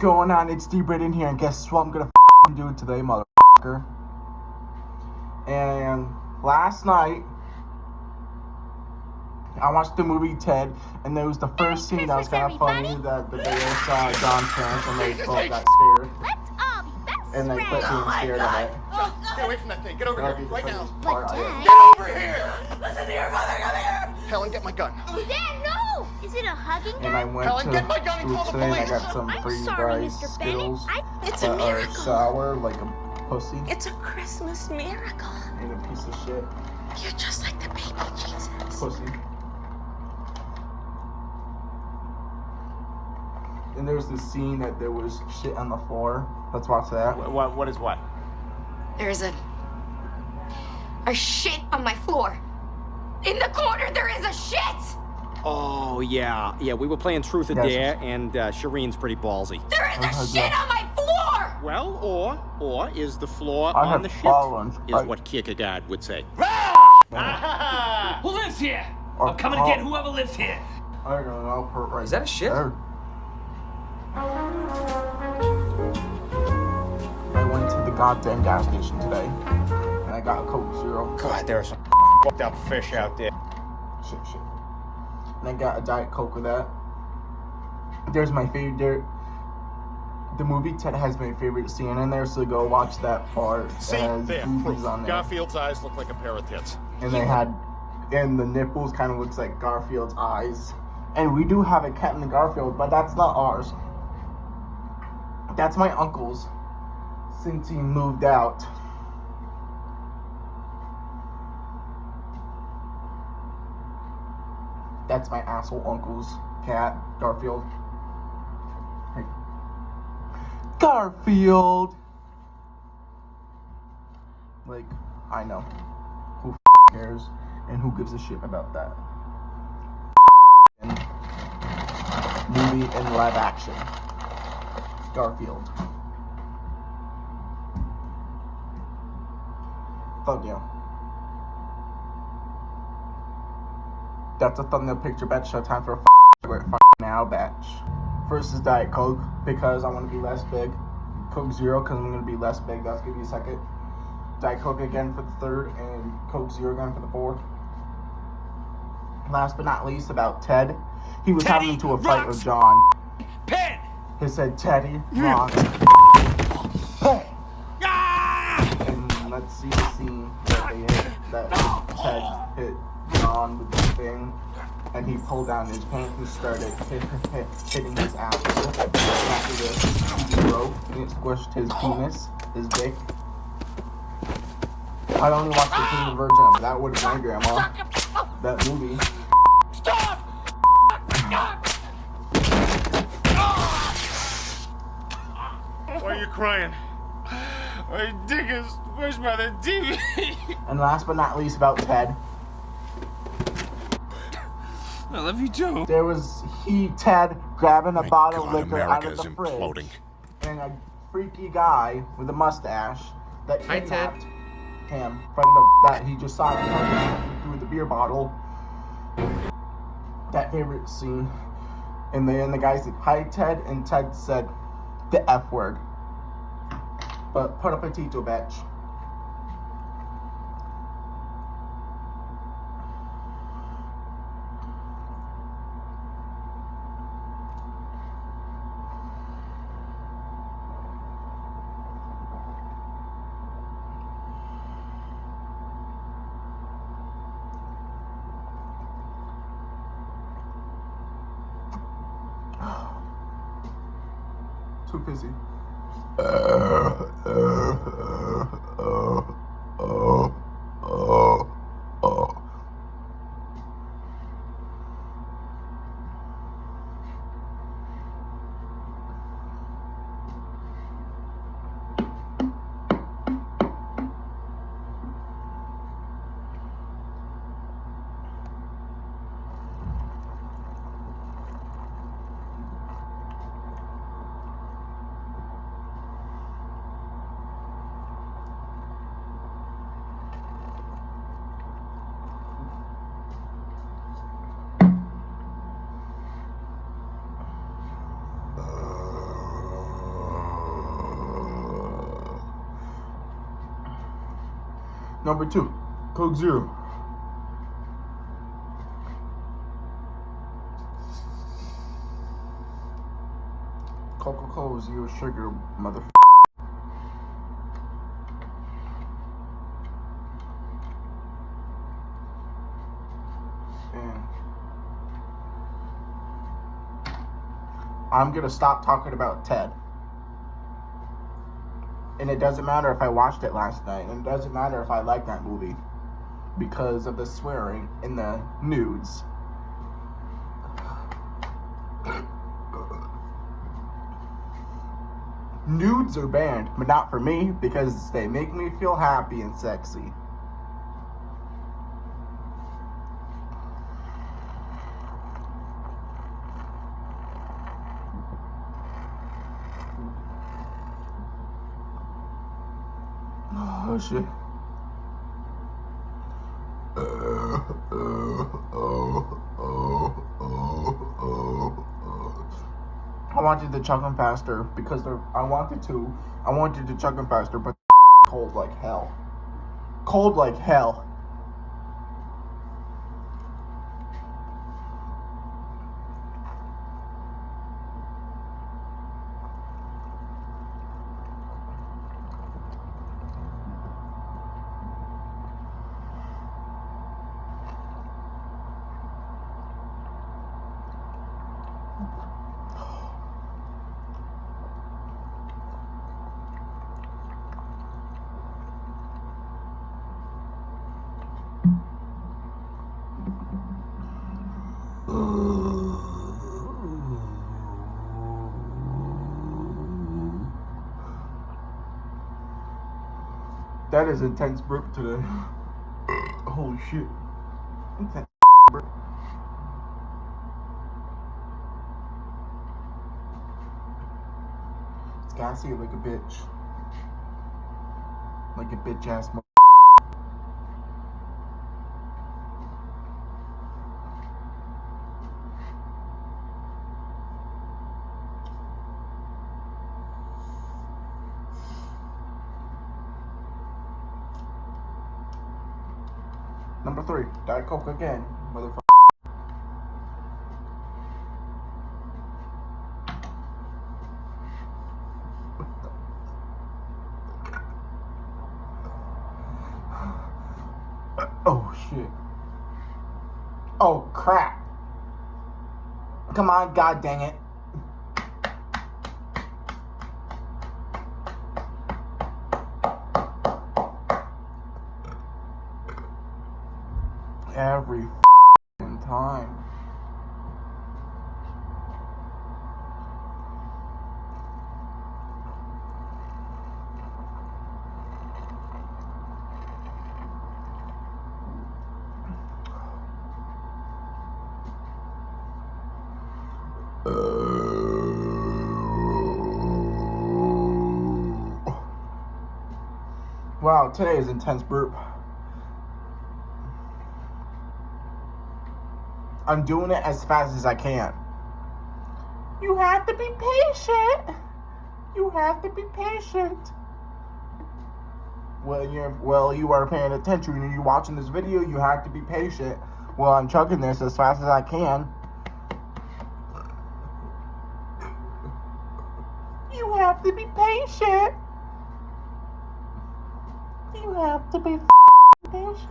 going on? It's D-Brit in here, and guess what I'm gonna do today, motherfucker? And last night, I watched the movie Ted, and there was the first scene that was kind of funny, that the bear saw John's parents, and they both got scared. Let's all be best And they quit being scared of it. Get away from that thing. Get over here, right now. But Dad... Get over here! Listen to your mother, come here! Helen, get my gun. Dad, no! Is it a hugging gun? And I went Helen, to get my gun and call the today, and I police. got some I'm pretty sorry, dry Mr. Skittles Bennett. It's a that are miracle. sour like a pussy It's a Christmas miracle. and a piece of shit You're just like the baby Jesus. pussy. And there's this scene that there was shit on the floor. Let's watch that. What is what? There's a shit on my floor. In the corner, there is a shit. Oh, yeah. Yeah, we were playing Truth or Yes. Dare, and Shireen's pretty ballsy. There is Oh, a shit on my floor. Well, or is the floor I on have the shit? fallen. Is what Kierkegaard would say. Who lives here? Or I'm coming to get whoever lives here. I don't know. Right Is that a shit? there. I went to the goddamn gas station today, and I got a Coke Zero. God, there are some fucked up fish out there. Shit. And I got a Diet Coke with that. There's my favorite. The movie Ted has my favorite scene in there, so go watch that part. It See, has there, boobies proof. on there. Garfield's eyes look like a pair of tits. And they had, and the nipples kind of looks like Garfield's eyes. And we do have a cat in the Garfield, but that's not ours. That's my uncle's, since he moved out. That's my asshole uncle's cat, Garfield. Hey. Garfield! Like, I know. Who cares? And who gives a shit about that? Movie and live action. Garfield. Fuck you. That's a thumbnail picture, batch. Show time for a now, batch. First is Diet Coke, because I want to be less big. Coke Zero, because I'm going to be less big. That's going to be a second. Diet Coke again for the third, and Coke Zero again for the fourth. Last but not least, about Ted. He was having into a fight with John. Pen! He said, Teddy, rocks. And let's see the scene that they hit, that Ted hit John with the thing, and he pulled down his pants and started hitting his ass. After this, he broke, and it squished his penis, his dick. I only watched the King of Virgin, but that would have been my grandma. That movie. Stop! Why are you crying? My dick is squished by the TV. And last but not least, about Ted. I love you too. There was Ted grabbing a bottle of God, liquor out of America's the fridge, imploding. and a freaky guy with a mustache that Hi, Ted. kidnapped him from that he just saw through the beer bottle. That favorite scene. And then the guy said, "Hi, Ted," and Ted said the F word. But put up a Tito, bitch. Too busy. Number 2, Coke Zero. Coca-Cola Zero Sugar, mother. And I'm gonna stop talking about Ted. And it doesn't matter if I watched it last night, and it doesn't matter if I like that movie, because of the swearing and the nudes. Nudes are banned, but not for me, because they make me feel happy and sexy. Oh shit. I wanted to chug them faster because I wanted to chug them faster, but cold like hell. Cold like hell. That is intense burp today. Holy shit. Intense burp. It's gassy like a bitch. Like a bitch ass mo. Number 3, Diet Coke again, motherfucker. Oh shit. Oh crap. Come on, god dang it. Every time. Wow, today is intense burp. I'm doing it as fast as I can. You have to be patient. You have to be patient. Well, you are paying attention and you're watching this video. You have to be patient. Well, I'm chugging this as fast as I can. You have to be patient. You have to be patient.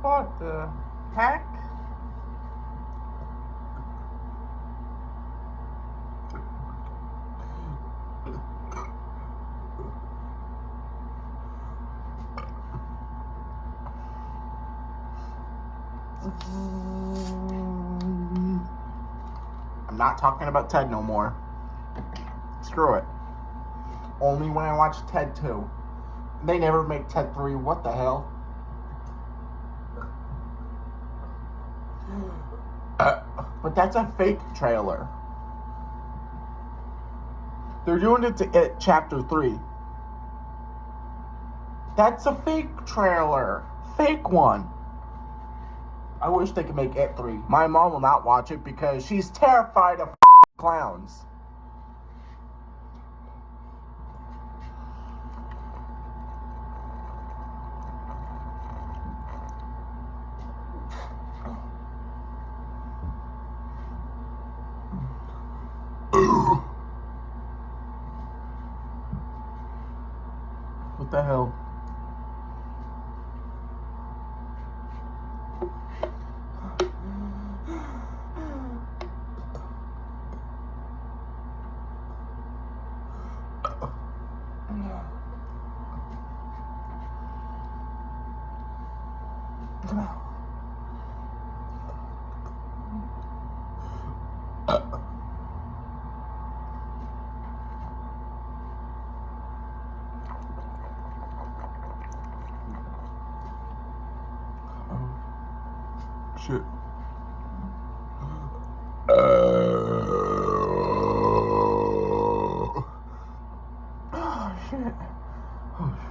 What the heck? I'm not talking about Ted no more. Screw it. Only when I watch Ted 2. They never make Ted 3. What the hell? But that's a fake trailer. They're doing it to It Chapter 3. That's a fake trailer. Fake one. I wish they could make It 3. My mom will not watch it because she's terrified of clowns. What the hell? Shit. Oh, shit. Oh, shit.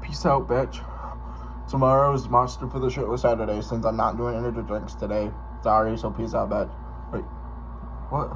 Peace out, bitch. Tomorrow's Monster for the Show Saturday since I'm not doing energy drinks today. Sorry, so peace out, bitch. Wait, what?